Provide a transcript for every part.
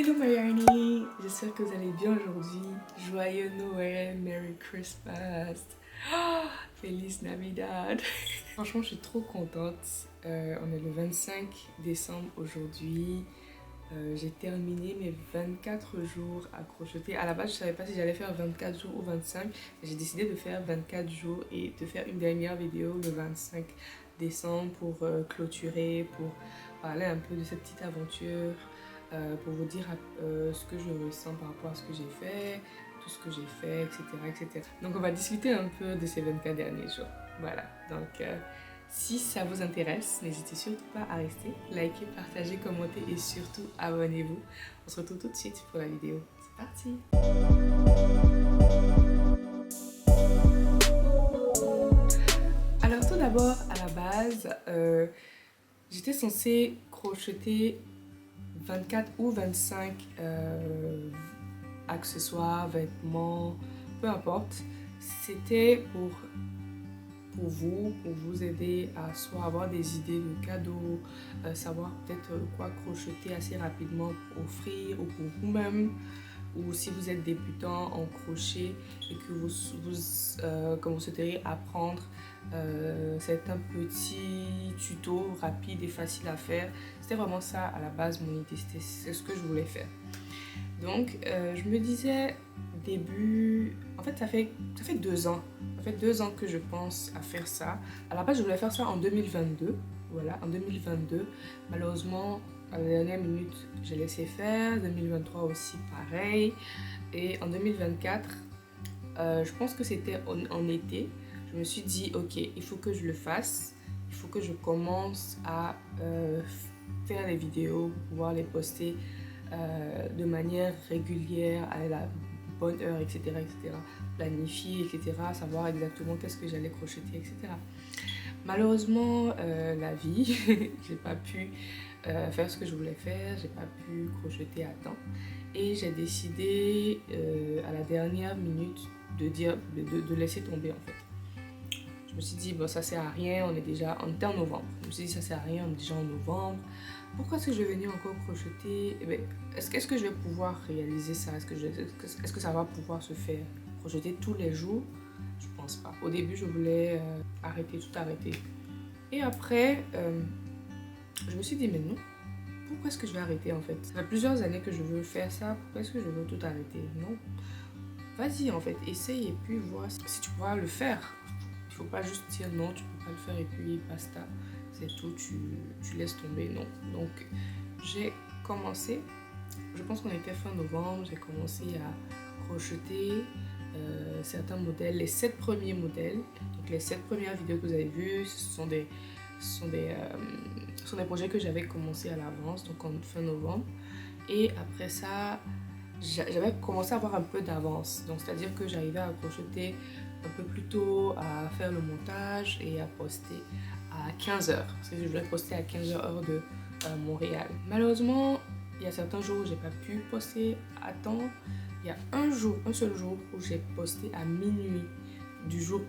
Hello my Yarnie, j'espère que vous allez bien aujourd'hui. Joyeux Noël, Merry Christmas, Feliz Navidad. Franchement, je suis trop contente. On est le 25 décembre aujourd'hui. J'ai terminé mes 24 jours à crocheter. À la base, je ne savais pas si j'allais faire 24 jours ou 25. J'ai décidé de faire 24 jours et de faire une dernière vidéo le 25 décembre pour clôturer, pour parler un peu de cette petite aventure. Pour vous dire ce que je ressens par rapport à ce que j'ai fait, tout ce que j'ai fait, etc., etc. Donc on va discuter un peu de ces 24 derniers jours. Voilà, donc si ça vous intéresse, n'hésitez surtout pas à rester, liker, partager, commenter et surtout abonnez-vous. On se retrouve tout de suite pour la vidéo. C'est parti! Alors tout d'abord, à la base, j'étais censée crocheter 24 ou 25 accessoires, vêtements, peu importe. C'était pour vous aider à soit avoir des idées de cadeaux, savoir peut-être quoi crocheter assez rapidement pour offrir ou pour vous-même. Ou si vous êtes débutant en crochet et que vous souhaiteriez apprendre certains petits tutos rapides et faciles à faire. C'était vraiment ça à la base mon idée, c'est ce que je voulais faire. Donc je me disais début, en fait ça fait 2 ans. Ça fait 2 ans que je pense à faire ça. À la base je voulais faire ça en 2022, voilà, en 2022. Malheureusement à la dernière minute j'ai laissé faire, 2023 aussi pareil. Et en 2024, je pense que c'était en été, je me suis dit ok, il faut que je le fasse, il faut que je commence à faire les vidéos, pouvoir les poster de manière régulière, à la bonne heure, etc., etc., planifier, etc., savoir exactement qu'est-ce que j'allais crocheter, etc. Malheureusement, la vie, j'ai pas pu faire ce que je voulais faire, j'ai pas pu crocheter à temps et j'ai décidé à la dernière minute de laisser tomber en fait. Je me suis dit bon, ça sert à rien, on était en novembre. Je me suis dit ça sert à rien, on est déjà en novembre. Pourquoi est-ce que je vais venir encore crocheter? Eh bien, est-ce que je vais pouvoir réaliser ça? Est-ce que ça va pouvoir se faire? Crocheter tous les jours? Je pense pas. Au début, je voulais tout arrêter. Et après, je me suis dit mais non. Pourquoi est-ce que je vais arrêter en fait? Ça fait plusieurs années que je veux faire ça. Pourquoi est-ce que je veux tout arrêter? Non. Vas-y en fait, essaye et puis vois si tu pourras le faire. Il faut pas juste dire non, tu peux pas le faire et puis basta. C'est tout, tu laisses tomber, non. Donc j'ai commencé, je pense qu'on était fin novembre, j'ai commencé à crocheter certains modèles, les 7 premiers modèles. Donc les 7 premières vidéos que vous avez vues, ce sont des projets que j'avais commencé à l'avance, donc en fin novembre. Et après ça, j'avais commencé à avoir un peu d'avance. Donc c'est-à-dire que j'arrivais à crocheter un peu plus tôt, à faire le montage et à poster à 15h. Parce que je voulais poster à 15h heure de Montréal. Malheureusement, il y a certains jours où j'ai pas pu poster à temps. Il y a un seul jour où j'ai posté à minuit du jour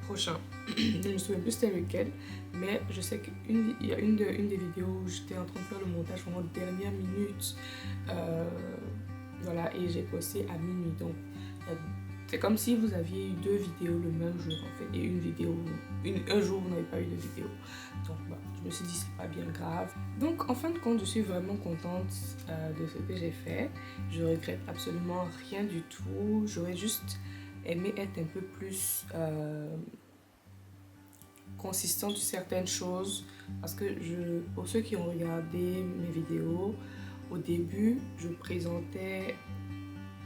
prochain. Je ne me souviens plus c'était lequel, mais je sais qu'il y a une des vidéos où j'étais en train de faire le montage vraiment dernière minute. Voilà, et j'ai posté à minuit. Donc c'est comme si vous aviez eu 2 vidéos le même jour en fait, et un jour vous n'avez pas eu de vidéo. Donc bah, je me suis dit c'est pas bien grave. Donc en fin de compte je suis vraiment contente de ce que j'ai fait. Je regrette absolument rien du tout. J'aurais juste aimé être un peu plus consistante sur certaines choses, parce que pour ceux qui ont regardé mes vidéos, au début je présentais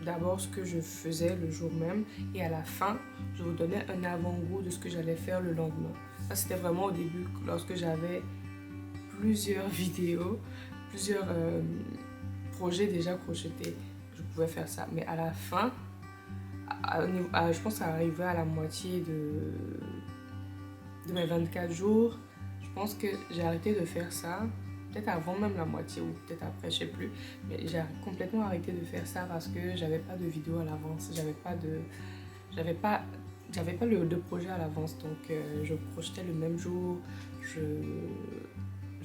d'abord ce que je faisais le jour même et à la fin je vous donnais un avant-goût de ce que j'allais faire le lendemain. Ça c'était vraiment au début, lorsque j'avais plusieurs vidéos, plusieurs projets déjà crochetés, je pouvais faire ça. Mais à la fin, je pense à arriver à la moitié de mes 24 jours, je pense que j'ai arrêté de faire ça. Peut-être avant même la moitié ou peut-être après, je sais plus. Mais j'ai complètement arrêté de faire ça parce que j'avais pas de vidéo à l'avance. J'avais pas de projet à l'avance. Donc je projetais le même jour. Je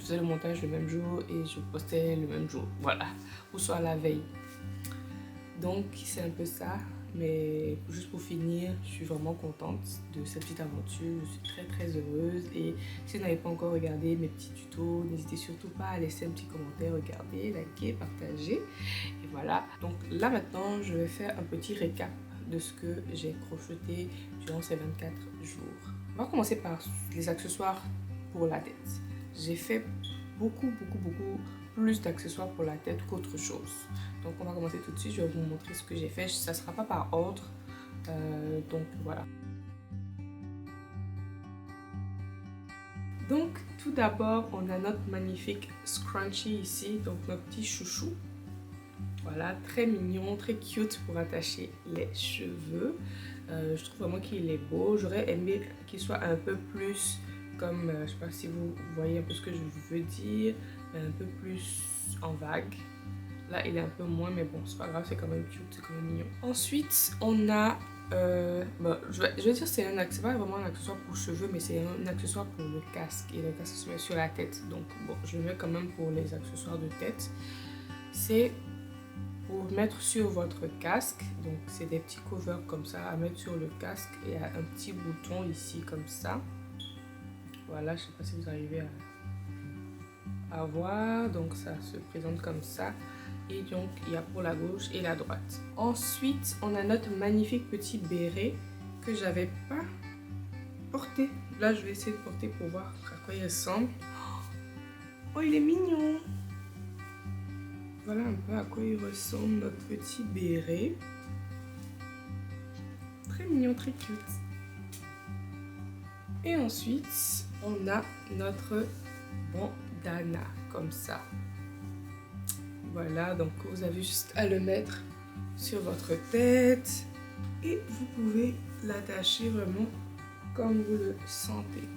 faisais le montage le même jour et je postais le même jour, voilà, ou soit la veille. Donc c'est un peu ça, mais juste pour finir, je suis vraiment contente de cette petite aventure, je suis très heureuse. Et si vous n'avez pas encore regardé mes petits tutos, n'hésitez surtout pas à laisser un petit commentaire, regarder, liker, partager. Et voilà, donc là maintenant je vais faire un petit récap de ce que j'ai crocheté durant ces 24 jours. On va commencer par les accessoires pour la tête. J'ai fait beaucoup plus d'accessoires pour la tête qu'autre chose. Donc on va commencer tout de suite, je vais vous montrer ce que j'ai fait. Ça ne sera pas par ordre, donc voilà. Donc tout d'abord, on a notre magnifique scrunchie ici, donc notre petit chouchou. Voilà, très mignon, très cute pour attacher les cheveux. Je trouve vraiment qu'il est beau. J'aurais aimé qu'il soit un peu plus comme, je ne sais pas si vous voyez un peu ce que je veux dire, un peu plus en vague. Là, il est un peu moins, mais bon, c'est pas grave, c'est quand même cute, c'est quand même mignon. Ensuite, on a, bon, je vais dire c'est pas vraiment un accessoire pour cheveux, mais c'est un accessoire pour le casque. Et le casque se met sur la tête, donc bon, je le mets quand même pour les accessoires de tête. C'est pour mettre sur votre casque, donc c'est des petits covers comme ça à mettre sur le casque et à un petit bouton ici comme ça. Voilà, je sais pas si vous arrivez à voir, donc ça se présente comme ça. Et donc il y a pour la gauche et la droite. Ensuite, on a notre magnifique petit béret que j'avais pas porté. Là, je vais essayer de porter pour voir à quoi il ressemble. Oh, il est mignon! Voilà un peu à quoi il ressemble notre petit béret. Très mignon, très cute. Et ensuite, on a notre bandana comme ça. Voilà, donc vous avez juste à le mettre sur votre tête et vous pouvez l'attacher vraiment comme vous le sentez.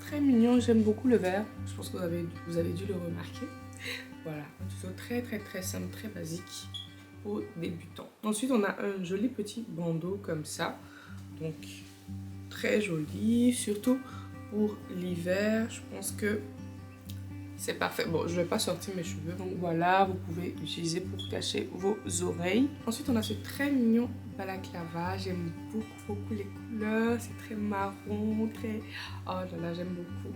Très mignon, j'aime beaucoup le vert. Je pense que vous avez dû le remarquer. Voilà, un tuto très simple, très basique aux débutants. Ensuite, on a un joli petit bandeau comme ça. Donc, très joli, surtout pour l'hiver. Je pense que c'est parfait. Bon, je ne vais pas sortir mes cheveux, donc voilà, vous pouvez l'utiliser pour cacher vos oreilles. Ensuite, on a ce très mignon balaclava. J'aime beaucoup les couleurs. C'est très marron, très... Oh là là, j'aime beaucoup.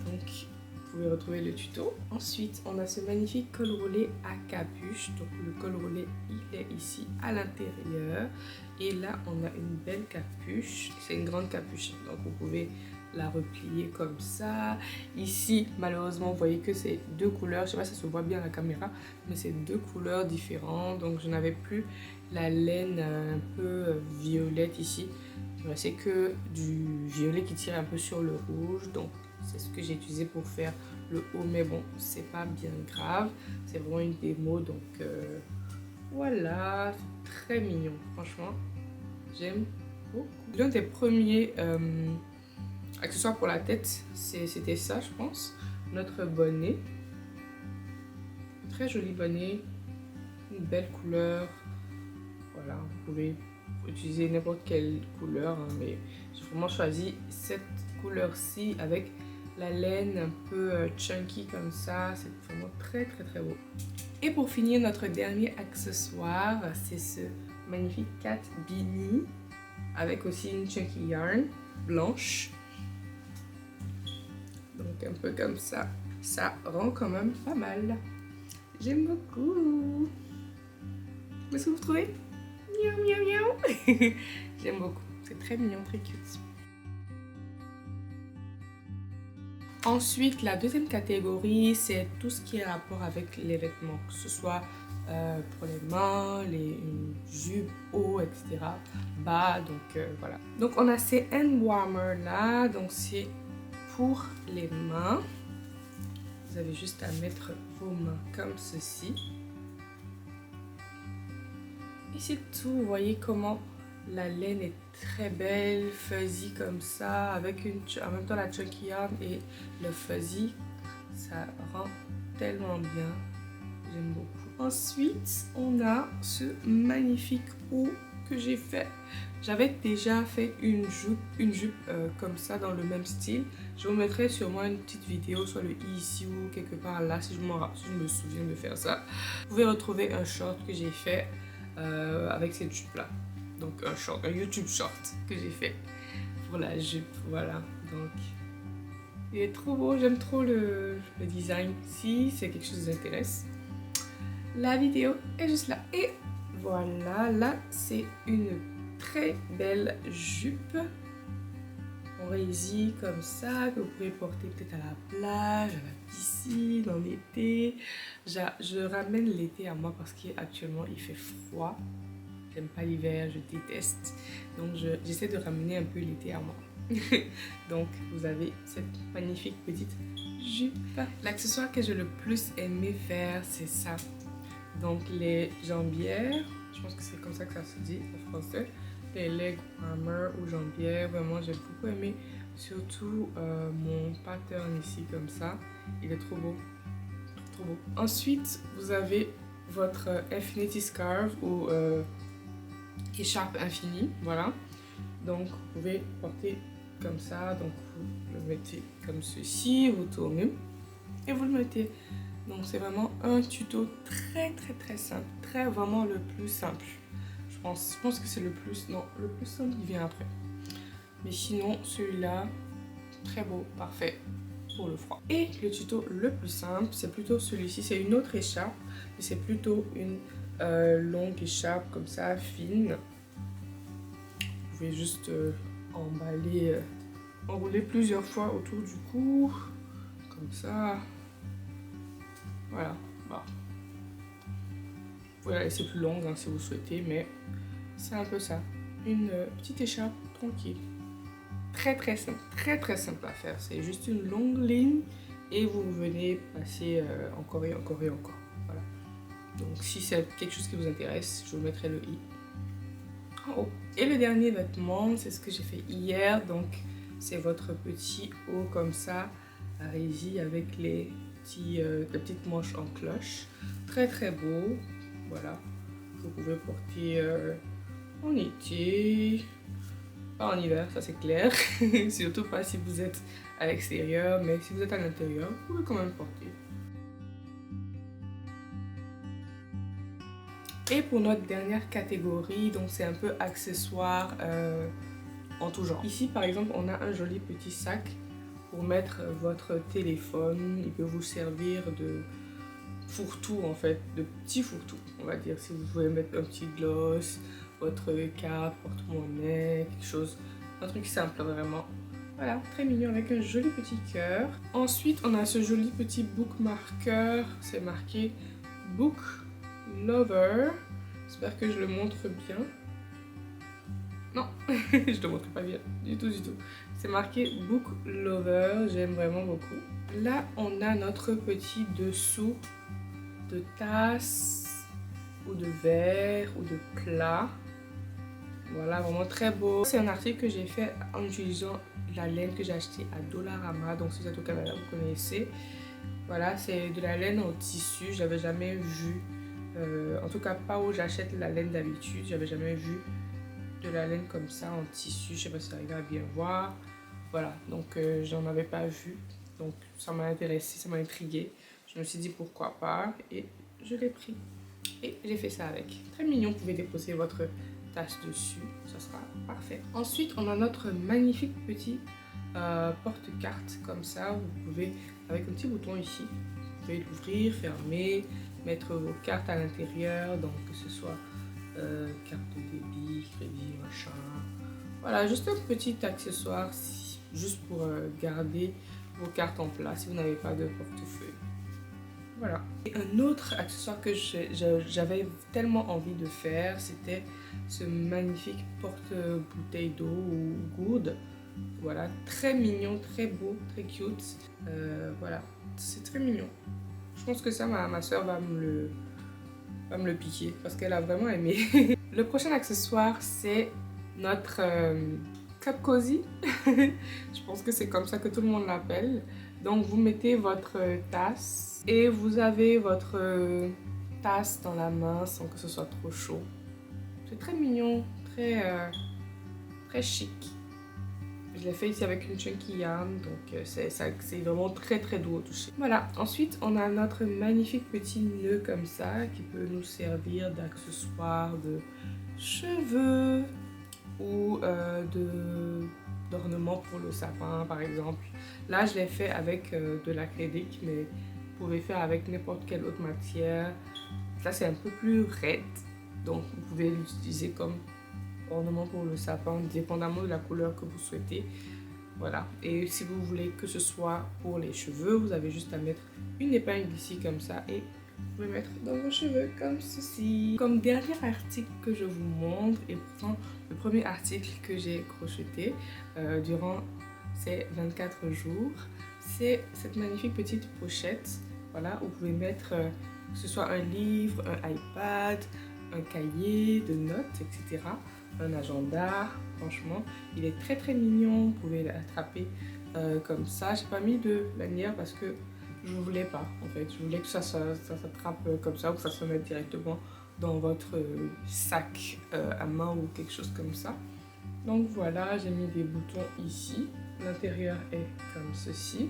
Donc, vous pouvez retrouver le tuto. Ensuite, on a ce magnifique col roulé à capuche. Donc, le col roulé, il est ici à l'intérieur. Et là, on a une belle capuche. C'est une grande capuche, donc vous pouvez la replier comme ça. Ici, malheureusement, vous voyez que c'est deux couleurs. Je sais pas si ça se voit bien à la caméra, mais c'est deux couleurs différentes. Donc, je n'avais plus la laine un peu violette ici. Il restait que du violet qui tire un peu sur le rouge. Donc, c'est ce que j'ai utilisé pour faire le haut. Mais bon, c'est pas bien grave. C'est vraiment une démo. Donc, voilà. C'est très mignon. Franchement, j'aime beaucoup. L'un des premiers... accessoires pour la tête, c'était ça, je pense. Notre bonnet. Très joli bonnet. Une belle couleur. Voilà, vous pouvez utiliser n'importe quelle couleur, hein, mais j'ai vraiment choisi cette couleur-ci avec la laine un peu chunky comme ça. C'est vraiment très beau. Et pour finir, notre dernier accessoire, c'est ce magnifique cat beanie avec aussi une chunky yarn blanche. Donc un peu comme ça, ça rend quand même pas mal. J'aime beaucoup. Qu'est-ce que vous trouvez? Miaou miaou miaou. J'aime beaucoup, c'est très mignon, très cute. Ensuite, la deuxième catégorie, c'est tout ce qui est rapport avec les vêtements, que ce soit pour les mains, une jupe, haut, etc. Bas, donc voilà. Donc on a ces hand warmers là, donc c'est pour les mains. Vous avez juste à mettre vos mains comme ceci. Et c'est tout. Vous voyez comment la laine est très belle, fuzzy comme ça, avec en même temps la chunky yarn et le fuzzy. Ça rend tellement bien. J'aime beaucoup. Ensuite, on a ce magnifique haut que j'ai fait. J'avais déjà fait une jupe comme ça dans le même style. Je vous mettrai sûrement une petite vidéo, soit le i ici ou quelque part là, si je me souviens de faire ça. Vous pouvez retrouver un short que j'ai fait avec cette jupe là. Donc un YouTube short que j'ai fait pour la jupe, voilà. Donc il est trop beau, j'aime trop le design. Si c'est quelque chose qui vous intéresse, la vidéo est juste là. Et voilà, là c'est une très belle jupe en résille comme ça, que vous pourrez porter peut-être à la plage, à la piscine, en été. Je ramène l'été à moi parce qu'actuellement il fait froid. J'aime pas l'hiver, je déteste. Donc j'essaie de ramener un peu l'été à moi. Donc vous avez cette magnifique petite jupe. L'accessoire que j'ai le plus aimé faire, c'est ça. Donc les jambières, je pense que c'est comme ça que ça se dit en français. Les leg warmers ou jambières, vraiment j'ai beaucoup aimé. Surtout mon pattern ici comme ça. Il est trop beau. Trop beau. Ensuite, vous avez votre Infinity Scarf ou écharpe infinie, voilà. Donc vous pouvez porter comme ça, donc vous le mettez comme ceci, vous tournez et vous le mettez. Donc c'est vraiment un tuto très simple, vraiment le plus simple. Je pense que c'est le plus simple qui vient après. Mais sinon celui-là, très beau, parfait pour le froid. Et le tuto le plus simple, c'est plutôt celui-ci, c'est une autre écharpe, mais c'est plutôt une longue écharpe comme ça, fine. Vous pouvez juste emballer, enrouler plusieurs fois autour du cou, comme ça. Voilà. Bah. Vous pouvez la laisser plus longue hein, si vous souhaitez, mais c'est un peu ça. Une petite écharpe tranquille. Très simple, très simple à faire. C'est juste une longue ligne et vous venez passer encore et encore et encore. Voilà. Donc si c'est quelque chose qui vous intéresse, je vous mettrai le i en haut. Et le dernier vêtement, c'est ce que j'ai fait hier. Donc c'est votre petit haut comme ça, à résille avec les petites manches en cloche. Très beau. Voilà. Vous pouvez porter en été, pas en hiver, ça c'est clair. Surtout pas si vous êtes à l'extérieur, mais si vous êtes à l'intérieur, vous pouvez quand même porter. Et pour notre dernière catégorie, donc c'est un peu accessoires en tout genre. Ici par exemple, on a un joli petit sac pour mettre votre téléphone. Il peut vous servir de fourre-tout en fait, de petit fourre-tout, on va dire. Si vous voulez mettre un petit gloss, votre carte, porte-monnaie, quelque chose, un truc simple vraiment. Voilà, très mignon avec un joli petit cœur. Ensuite, on a ce joli petit bookmarker, c'est marqué Book Lover. J'espère que je le montre bien. Non, je le montre pas bien du tout. C'est marqué Book Lover, j'aime vraiment beaucoup. Là, on a notre petit dessous de tasse ou de verre ou de plat. Voilà, vraiment très beau. C'est un article que j'ai fait en utilisant la laine que j'ai achetée à Dollarama. Donc si vous êtes au Canada, vous connaissez. Voilà, c'est de la laine en tissu. J'avais jamais vu, en tout cas pas où j'achète la laine d'habitude. J'avais jamais vu de la laine comme ça en tissu. Je sais pas si vous arrivez à bien voir. Voilà, donc j'en avais pas vu. Donc ça m'a intéressé, ça m'a intriguée. Je me suis dit pourquoi pas et je l'ai pris. Et j'ai fait ça avec. Très mignon, vous pouvez déposer votre tasse dessus, ça sera parfait. Ensuite, on a notre magnifique petit porte-carte comme ça. Vous pouvez, avec un petit bouton ici, vous pouvez l'ouvrir, fermer, mettre vos cartes à l'intérieur. Donc que ce soit carte de débit, crédit, machin. Voilà, juste un petit accessoire juste pour garder vos cartes en place si vous n'avez pas de portefeuille. Voilà. Et un autre accessoire que j'avais tellement envie de faire, c'était ce magnifique porte-bouteille d'eau ou gourde. Voilà, très mignon, très beau, très cute. Voilà, c'est très mignon. Je pense que ça, ma soeur va me le piquer parce qu'elle a vraiment aimé. Le prochain accessoire, c'est notre cup cozy. Je pense que c'est comme ça que tout le monde l'appelle. Donc vous mettez votre tasse et vous avez votre tasse dans la main sans que ce soit trop chaud. C'est très mignon, très chic. Je l'ai fait ici avec une chunky yarn, donc c'est vraiment très doux au toucher. Voilà, ensuite on a notre magnifique petit nœud comme ça qui peut nous servir d'accessoire de cheveux ou d'ornement pour le sapin par exemple. Là je l'ai fait avec de l'acrylique, mais vous pouvez faire avec n'importe quelle autre matière. Là c'est un peu plus raide, donc vous pouvez l'utiliser comme ornement pour le sapin, dépendamment de la couleur que vous souhaitez. Voilà, et si vous voulez que ce soit pour les cheveux, vous avez juste à mettre une épingle ici comme ça et vous pouvez mettre dans vos cheveux comme ceci. Comme dernier article que je vous montre, et pourtant le premier article que j'ai crocheté durant ces 24 jours, c'est cette magnifique petite pochette. Voilà, où vous pouvez mettre que ce soit un livre, un iPad, un cahier de notes, etc. Un agenda, franchement, il est très mignon. Vous pouvez l'attraper comme ça. J'ai pas mis de lanière parce que je voulais pas, en fait. Je voulais que ça s'attrape comme ça ou que ça se mette directement dans votre sac à main ou quelque chose comme ça. Donc voilà, j'ai mis des boutons ici. L'intérieur est comme ceci.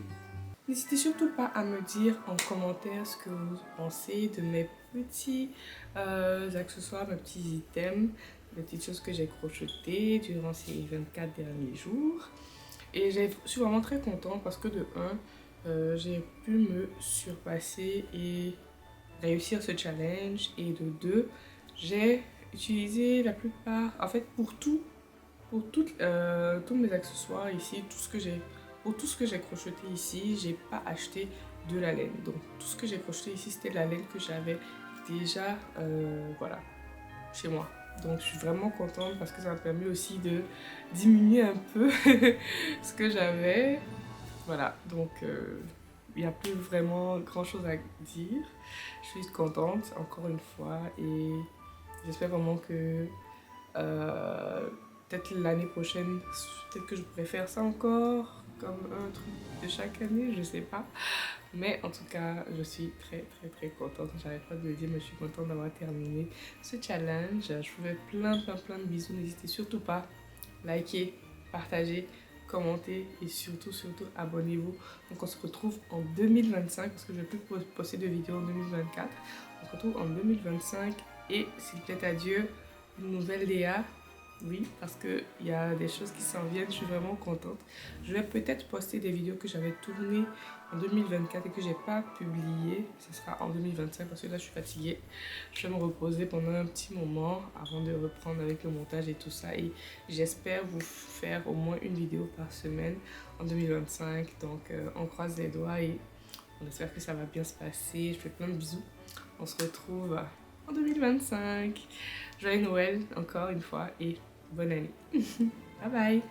N'hésitez surtout pas à me dire en commentaire ce que vous pensez de mes petits accessoires, mes petits items, les petites choses que j'ai crochetées durant ces 24 derniers jours. Et je suis vraiment très contente parce que de 1, j'ai pu me surpasser et réussir ce challenge. Et de 2, j'ai utilisé la plupart, en fait pour tous mes accessoires ici, pour tout ce que j'ai crocheté ici, j'ai pas acheté de la laine. Donc tout ce que j'ai crocheté ici, c'était de la laine que j'avais déjà voilà, chez moi. Donc je suis vraiment contente parce que ça m'a permis aussi de diminuer un peu ce que j'avais. Voilà, donc il n'y a plus vraiment grand chose à dire. Je suis contente encore une fois et j'espère vraiment que peut-être l'année prochaine, peut-être que je pourrais faire ça encore comme un truc de chaque année, je sais pas. Mais en tout cas, je suis très contente. J'arrête pas de le dire, mais je suis contente d'avoir terminé ce challenge. Je vous fais plein de bisous. N'hésitez surtout pas à liker, partager, commenter et surtout abonnez-vous. Donc on se retrouve en 2025 parce que je ne vais plus poster de vidéos en 2024. On se retrouve en 2025 et s'il plaît à Dieu, une nouvelle Léa. Oui, parce qu'il y a des choses qui s'en viennent, je suis vraiment contente. Je vais peut-être poster des vidéos que j'avais tournées en 2024 et que je n'ai pas publiées. Ce sera en 2025 parce que là je suis fatiguée. Je vais me reposer pendant un petit moment avant de reprendre avec le montage et tout ça. Et j'espère vous faire au moins une vidéo par semaine en 2025. Donc on croise les doigts et on espère que ça va bien se passer. Je fais plein de bisous. On se retrouve en 2025. Joyeux Noël encore une fois et bonne année. Bye bye.